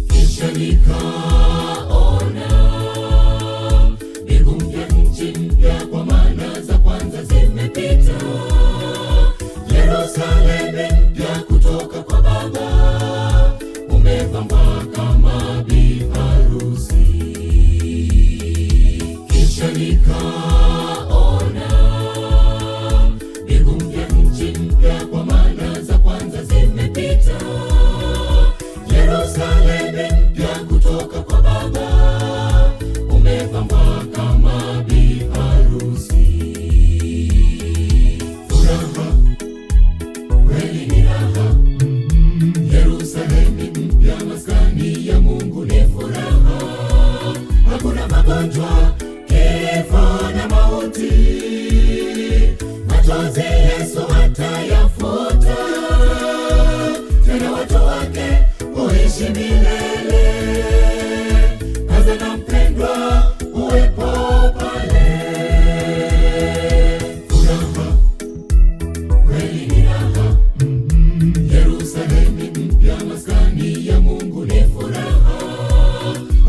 Kisha nikaona mbingu mpya, nchi mpya, kwa maana za kwanza zimepita. Yerusalemu mpya kutoka kwa Baba, umepambwa kama bi harusi. Kisha nikaona mbingu mpya, nchi mpya, kwa maana za kwanza zimepita. Yerusalemu mpya kutoka kwa Baba, umepambwa kama bi harusi. Furaha, kweli ni raha. Yerusalemu mpya, maskani ya Mungu ni furaha. Hakuna magonjwa, kifo na mauti, machozi Yesu atayafuta. Tena watu wake uishi milele. Kaza na mpendwa, uwepo pale. Furaha, kweli ni raha. Yerusalemu mpya, maskani ya Mungu ni furaha.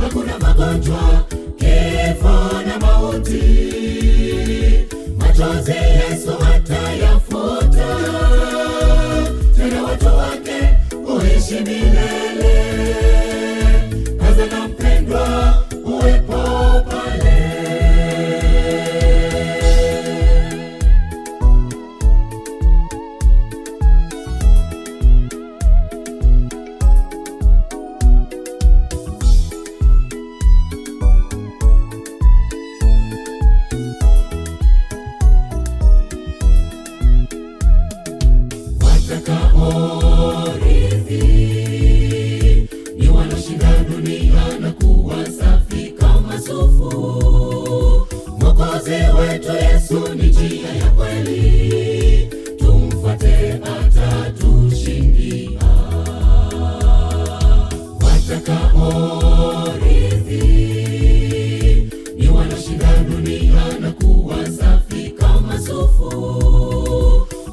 Hakuna magonjwa, kifo na mauti, machozi Yesu atayafuta. Tena watu wake uishi milele. Kaza na mpendwa, uwepo pale. Watakaorithi ni wanaoshinda dunia na kuwa safi kama sufu. Mwokozi wetu Yesu ni njia ya kweli, tumfuate atatushindia. Watakaorithi ni wanaoshinda dunia na kuwa safi kama sufu.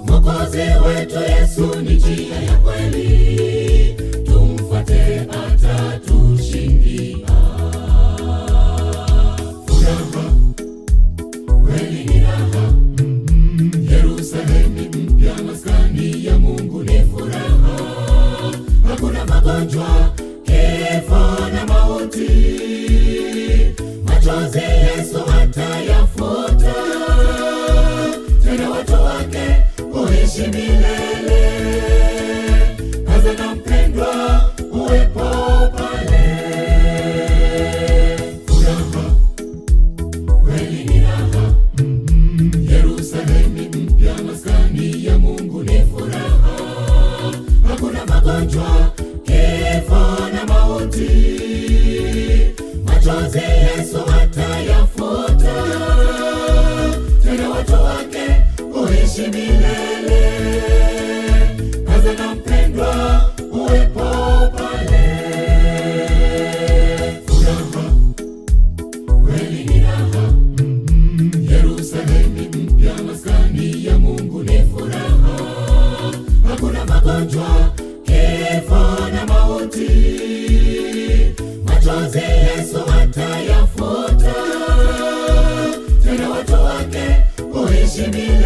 Mwokozi wetu Yesu ni njia ya kweli, tumfuate atatushindia. Furaha, kweli ni raha. Yerusalemu mpya, maskani ya Mungu ni furaha. Hakuna magonjwa, kifo na mauti, machozi Yesu atayafuta. Tena watu wake uishi milele. Kaza na mpendwa, uwepo pale. Furaha, kweli ni raha. Yerusalemu mpya, maskani ya Mungu ni furaha. Hakuna magonjwa, kifo na mauti, machozi Yesu atayafuta. Tena watu wake uishi milele. Kaza na mpendwa, uwepo pale. Furaha, kweli ni raha. Yerusalemu mpya, maskani ya Mungu ni furaha. Hakuna magonjwa, kifo na mauti, machozi Yesu atayafuta. Tena watu wake uishi milele.